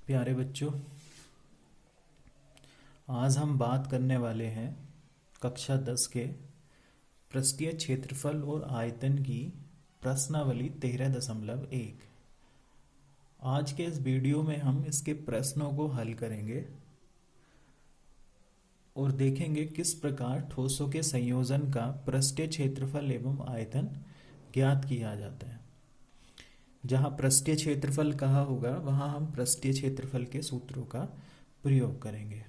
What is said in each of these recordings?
प्यारे बच्चों, आज हम बात करने वाले हैं कक्षा 10 के पृष्ठीय क्षेत्रफल और आयतन की प्रश्नावली 13.1। आज के इस वीडियो में हम इसके प्रश्नों को हल करेंगे और देखेंगे किस प्रकार ठोसों के संयोजन का पृष्ठीय क्षेत्रफल एवं आयतन ज्ञात किया जाता है। जहाँ पृष्ठीय क्षेत्रफल कहा होगा वहाँ हम पृष्ठीय क्षेत्रफल के सूत्रों का प्रयोग करेंगे।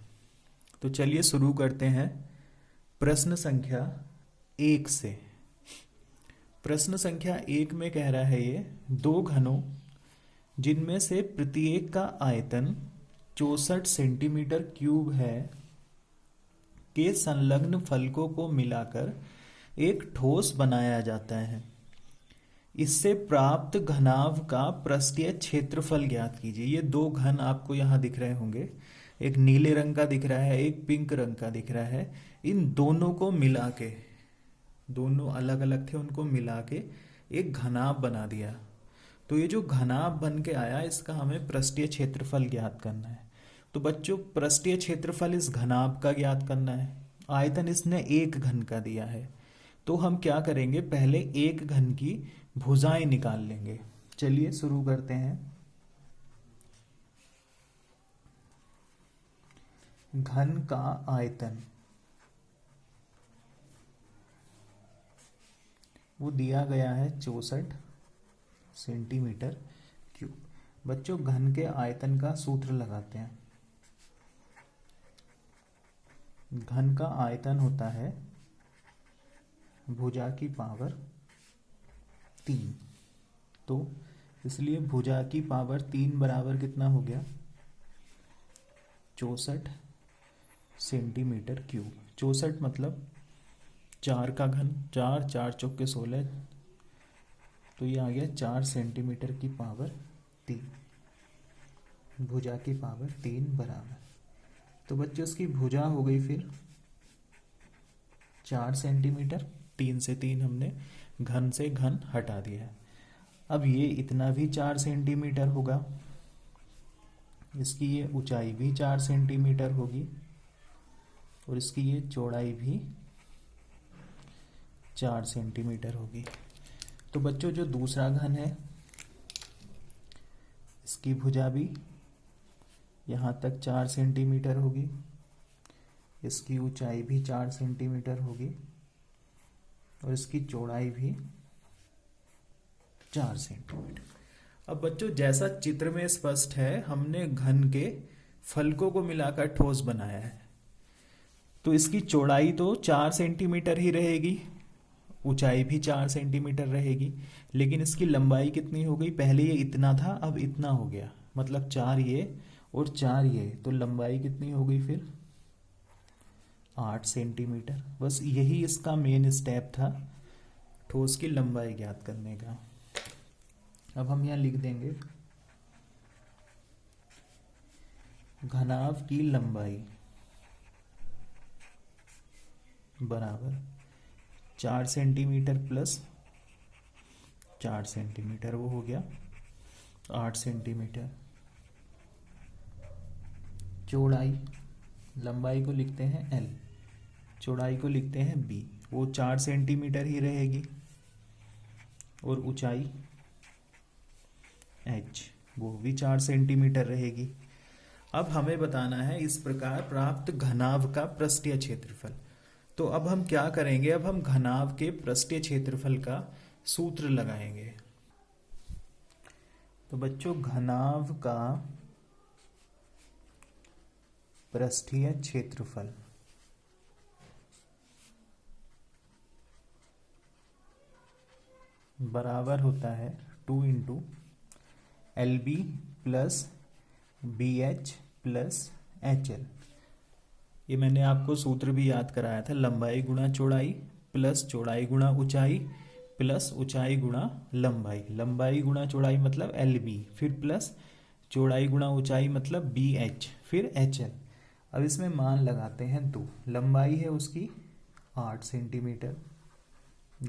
तो चलिए शुरू करते हैं प्रश्न संख्या 1 से। प्रश्न संख्या 1 में कह रहा है ये दो घनों जिनमें से प्रत्येक का आयतन 64 सेंटीमीटर क्यूब है के संलग्न फलकों को मिलाकर एक ठोस बनाया जाता है। इससे प्राप्त घनाभ का पृष्ठीय क्षेत्रफल ज्ञात कीजिए। ये दो घन आपको यहाँ दिख रहे होंगे, एक नीले रंग का दिख रहा है, एक पिंक रंग का दिख रहा है। इन दोनों को मिला के, दोनों अलग अलग थे, उनको मिला के एक घनाभ बना दिया। तो ये जो घनाभ बन के आया इसका हमें पृष्ठीय क्षेत्रफल ज्ञात करना है। तो बच्चों, पृष्ठीय क्षेत्रफल इस घनाभ का ज्ञात करना है। आयतन इसने एक घन का दिया है, तो हम क्या करेंगे, पहले एक घन की भुजाएं निकाल लेंगे। चलिए शुरू करते हैं। घन का आयतन वो दिया गया है 64 सेंटीमीटर क्यूब। बच्चों, घन के आयतन का सूत्र लगाते हैं। घन का आयतन होता है भुजा की पावर 3। तो इसलिए भुजा की पावर 3 बराबर कितना हो गया, 64 सेंटीमीटर क्यूब। 64 मतलब 4 का घन, 4 4 चौके 16, तो ये आ गया 4 सेंटीमीटर की पावर 3। भुजा की पावर 3 बराबर, तो बच्चों इसकी भुजा हो गई फिर 4 सेंटीमीटर। 3 से 3 हमने घन से घन हटा दिया है। अब ये इतना भी 4 सेंटीमीटर होगा, इसकी ये ऊंचाई भी 4 सेंटीमीटर होगी और इसकी ये चौड़ाई भी 4 सेंटीमीटर होगी। तो बच्चों, जो दूसरा घन है इसकी भुजा भी यहाँ तक 4 सेंटीमीटर होगी, इसकी ऊंचाई भी 4 सेंटीमीटर होगी और इसकी चौड़ाई भी 4 सेंटीमीटर। अब बच्चों, जैसा चित्र में स्पष्ट है, हमने घन के फलकों को मिलाकर ठोस बनाया है, तो इसकी चौड़ाई तो 4 सेंटीमीटर ही रहेगी, ऊंचाई भी 4 सेंटीमीटर रहेगी, लेकिन इसकी लंबाई कितनी हो गई, पहले ये इतना था अब इतना हो गया, मतलब 4 ये और 4 ये, तो लंबाई कितनी हो गई फिर 8 सेंटीमीटर। बस यही इसका मेन स्टेप था ठोस की लंबाई ज्ञात करने का। अब हम यहाँ लिख देंगे घनाभ की लंबाई बराबर 4 सेंटीमीटर प्लस 4 सेंटीमीटर, वो हो गया 8 सेंटीमीटर। चौड़ाई, लंबाई को लिखते हैं L, चौड़ाई को लिखते हैं B, वो 4 सेंटीमीटर ही रहेगी और ऊंचाई H, वो भी 4 सेंटीमीटर रहेगी। अब हमें बताना है इस प्रकार प्राप्त घनाभ का पृष्ठीय क्षेत्रफल। तो अब हम क्या करेंगे, अब हम घनाभ के पृष्ठीय क्षेत्रफल का सूत्र लगाएंगे। तो बच्चों, घनाभ का पृष्ठीय क्षेत्रफल बराबर होता है 2 into LB plus BH plus HL। ये मैंने आपको सूत्र भी याद कराया था, लंबाई गुणा चौड़ाई प्लस चौड़ाई गुणा ऊंचाई प्लस ऊंचाई गुणा लंबाई। लंबाई गुणा चौड़ाई मतलब LB, फिर प्लस चौड़ाई गुणा ऊंचाई मतलब BH, फिर HL। अब इसमें मान लगाते हैं 2। लंबाई है उसकी 8 सेंटीमीटर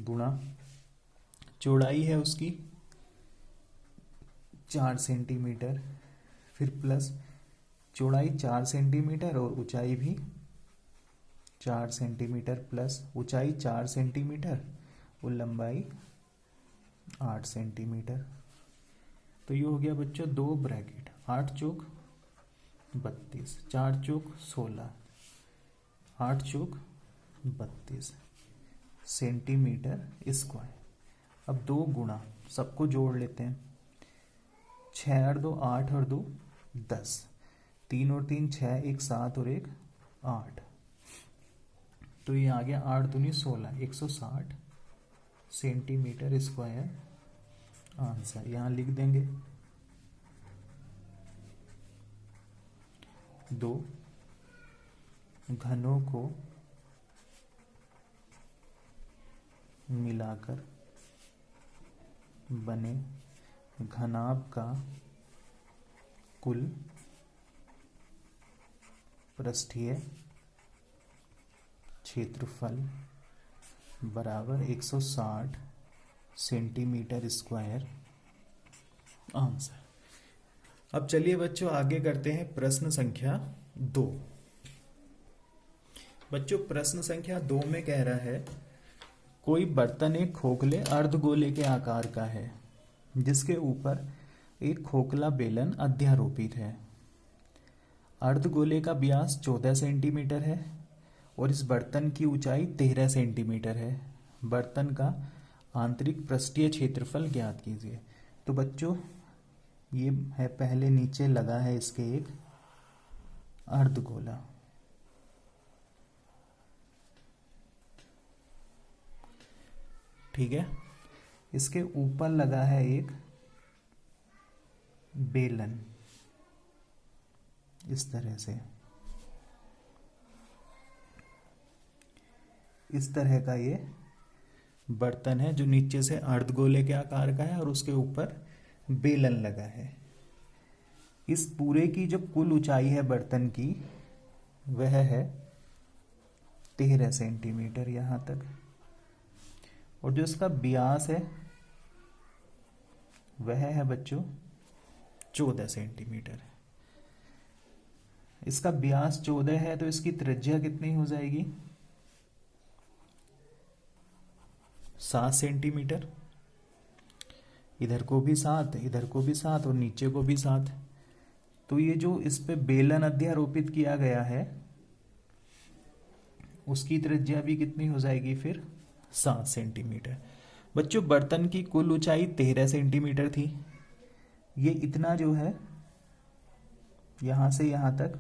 गुणा चौड़ाई है उसकी 4 सेंटीमीटर फिर प्लस चौड़ाई 4 सेंटीमीटर और ऊंचाई भी 4 सेंटीमीटर, प्लस ऊंचाई 4 सेंटीमीटर और लंबाई 8 सेंटीमीटर। तो ये हो गया बच्चों 2 ब्रैकेट, 8 चौक 32, 4 चौक 16, 8 चौक 32 सेंटीमीटर स्क्वायर। अब 2 गुणा, सबको जोड़ लेते हैं, 6 और 2 8 और 2 10, 3 और 3 6, 1 7 और 1 8। तो ये आ गया 8 दूनी 16, 160 सेंटीमीटर स्क्वायर आंसर। यहाँ लिख देंगे 2 घनों को मिलाकर बने घनाभ का कुल पृष्ठीय क्षेत्रफल बराबर 160 सेंटीमीटर स्क्वायर आंसर। अब चलिए बच्चों आगे करते हैं प्रश्न संख्या 2। बच्चों प्रश्न संख्या 2 में कह रहा है कोई बर्तन एक खोखले अर्धगोले के आकार का है जिसके ऊपर एक खोखला बेलन अध्यारोपित है। अर्धगोले का व्यास 14 सेंटीमीटर है और इस बर्तन की ऊंचाई 13 सेंटीमीटर है। बर्तन का आंतरिक पृष्ठीय क्षेत्रफल ज्ञात कीजिए। तो बच्चों ये है, पहले नीचे लगा है इसके एक अर्धगोला, ठीक है। इसके ऊपर लगा है एक बेलन, इस तरह से, इस तरह का ये बर्तन है जो नीचे से अर्धगोले के आकार का है और उसके ऊपर बेलन लगा है। इस पूरे की जो कुल ऊंचाई है बर्तन की वह है 13 सेंटीमीटर यहां तक, और जो इसका व्यास है वह है बच्चों 14 सेंटीमीटर। इसका व्यास 14 है तो इसकी त्रिज्या कितनी हो जाएगी? 7 सेंटीमीटर। इधर को भी 7, इधर को भी 7 और नीचे को भी 7। तो ये जो इस पे बेलन अध्यारोपित किया गया है उसकी त्रिज्या भी कितनी हो जाएगी फिर? 7 सेंटीमीटर। बच्चों बर्तन की कुल ऊंचाई 13 सेंटीमीटर थी। ये इतना जो है यहां से यहां तक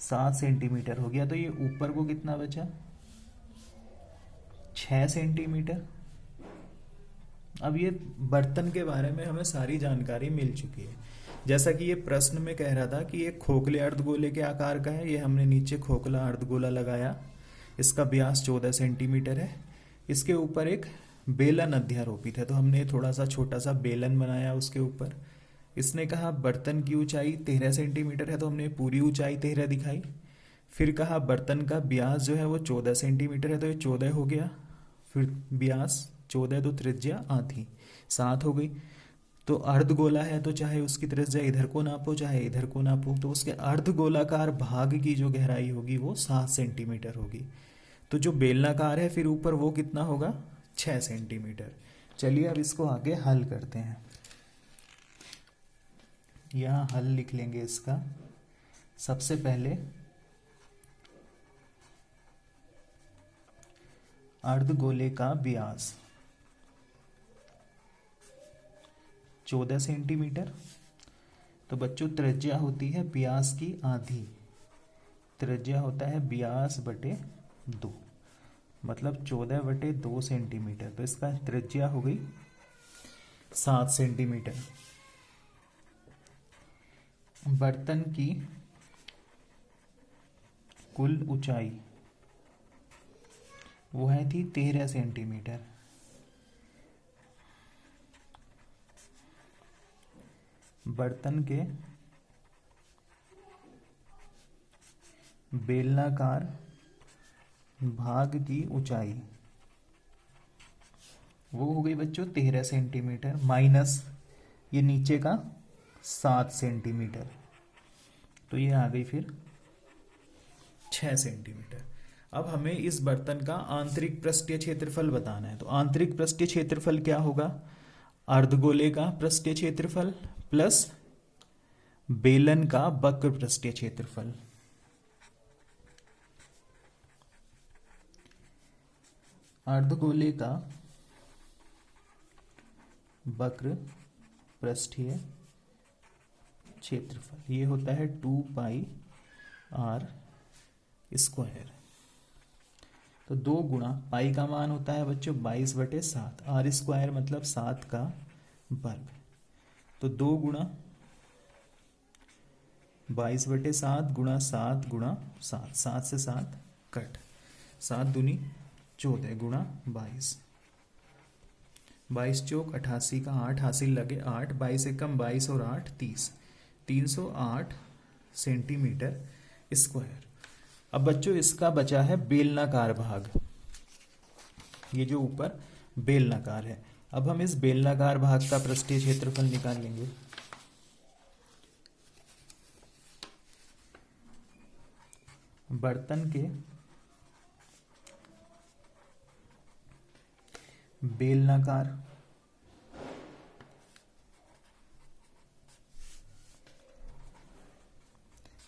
7 सेंटीमीटर हो गया, तो ये ऊपर को कितना बचा? 6 सेंटीमीटर। अब ये बर्तन के बारे में हमें सारी जानकारी मिल चुकी है। जैसा कि ये प्रश्न में कह रहा था कि ये खोखले अर्धगोले के आकार का है, ये हमने नीचे खोखला अर्धगोला लगाया, इसका व्यास 14 सेंटीमीटर है, इसके ऊपर एक बेलन अध्यारोपित है तो हमने थोड़ा सा छोटा सा बेलन बनाया उसके ऊपर। इसने कहा बर्तन की ऊंचाई 13 सेंटीमीटर है तो हमने पूरी ऊंचाई 13 दिखाई। फिर कहा बर्तन का व्यास जो है वो 14 सेंटीमीटर है तो ये 14 हो गया, फिर व्यास 14 तो त्रिज्या आधी 7 हो गई। तो अर्धगोला है तो चाहे उसकी त्रिज्या इधर को नापो चाहे इधर को नापो, तो उसके अर्धगोलाकार भाग की जो गहराई होगी वो 7 सेंटीमीटर होगी। तो जो बेलनाकार है फिर ऊपर वो कितना होगा? 6 सेंटीमीटर। चलिए अब इसको आगे हल करते हैं। यहाँ हल लिख लेंगे इसका। सबसे पहले अर्धगोले का व्यास 14 सेंटीमीटर, तो बच्चों त्रिज्या होती है व्यास की आधी, त्रिज्या होता है व्यास बटे 2, मतलब 14 बटे 2 सेंटीमीटर। तो इसका त्रिज्या हो गई 7 सेंटीमीटर। बर्तन की कुल ऊंचाई वो है थी 13 सेंटीमीटर। बर्तन के बेलनाकार भाग की ऊंचाई वो हो गई बच्चों 13 सेंटीमीटर, माइनस ये नीचे का 7 सेंटीमीटर, तो ये आ गई फिर 6 सेंटीमीटर। अब हमें इस बर्तन का आंतरिक पृष्ठीय क्षेत्रफल बताना है। तो आंतरिक पृष्ठीय क्षेत्रफल क्या होगा? अर्धगोले का पृष्ठीय क्षेत्रफल प्लस बेलन का वक्र पृष्ठीय क्षेत्रफल। अर्धगोले का वक्र पृष्ठीय क्षेत्रफल ये होता है 2 पाई आर स्क्वायर। तो 2 गुणा पाई का मान होता है बच्चों 22/7, आर स्क्वायर मतलब 7 का वर्ग। तो 2 गुणा 22/7 गुणा 7 गुणा 7, 7 से 7 कट, 7 दूनी 14 गुणा 22, 22 चौक 88 का 8, हासिल लगे 8, 22 एकम 22 और 8 30, 308 सेंटीमीटर स्क्वायर। अब बच्चों इसका बचा है बेलनाकार भाग, ये जो ऊपर बेलनाकार है। अब हम इस बेलनाकार भाग का पृष्ठीय क्षेत्रफल निकाल लेंगे। बर्तन के बेलनाकार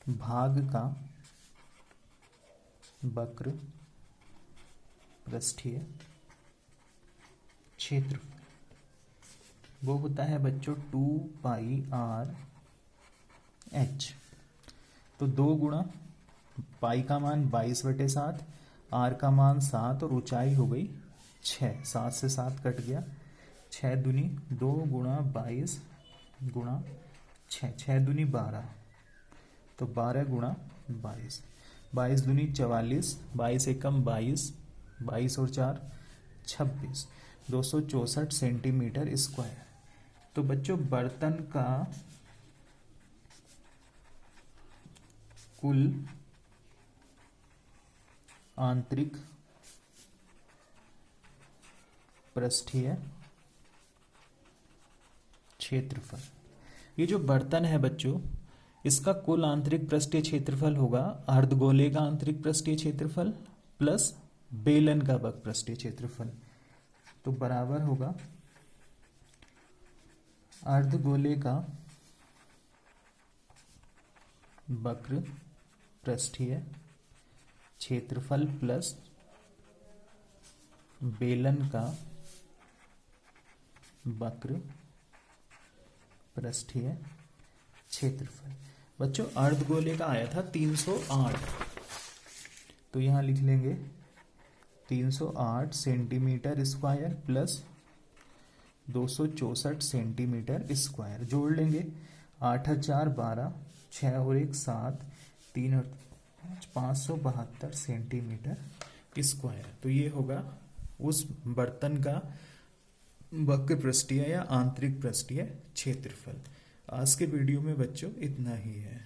भाग का वक्र पृष्ठीय क्षेत्रफल वो होता है बच्चों 2 पाई आर एच। तो 2 गुणा पाई का मान 22/7, आर का मान 7 और ऊंचाई हो गई 6, 7 से 7 कट गया, 6 दूनी 2 गुणा 22 गुणा 6, 6 दूनी 12, तो 12 गुणा 22, 22 दूनी 44, 22 एकम 22, 22 और 4 26, 264 सेंटीमीटर स्क्वायर। तो बच्चों बर्तन का कुल आंतरिक पृष्ठीय क्षेत्रफल, ये जो बर्तन है बच्चों इसका कुल आंतरिक पृष्ठीय क्षेत्रफल होगा अर्धगोले का आंतरिक पृष्ठीय क्षेत्रफल प्लस बेलन का वक्र पृष्ठीय क्षेत्रफल। तो बराबर होगा अर्धगोले का वक्र पृष्ठीय क्षेत्रफल प्लस बेलन का वक्र पृष्ठीय क्षेत्रफल। बच्चों अर्धगोले का आया था 308, तो यहां लिख लेंगे 308 centimetre square plus 264 centimetre square. जोड़ लेंगे 8 और 4 12, 6 और 1 7, 3 और 5 572 सेंटीमीटर स्क्वायर। तो ये होगा उस बर्तन का वक्र पृष्ठीय या आंतरिक पृष्ठीय क्षेत्रफल। आज के वीडियो में बच्चों इतना ही है।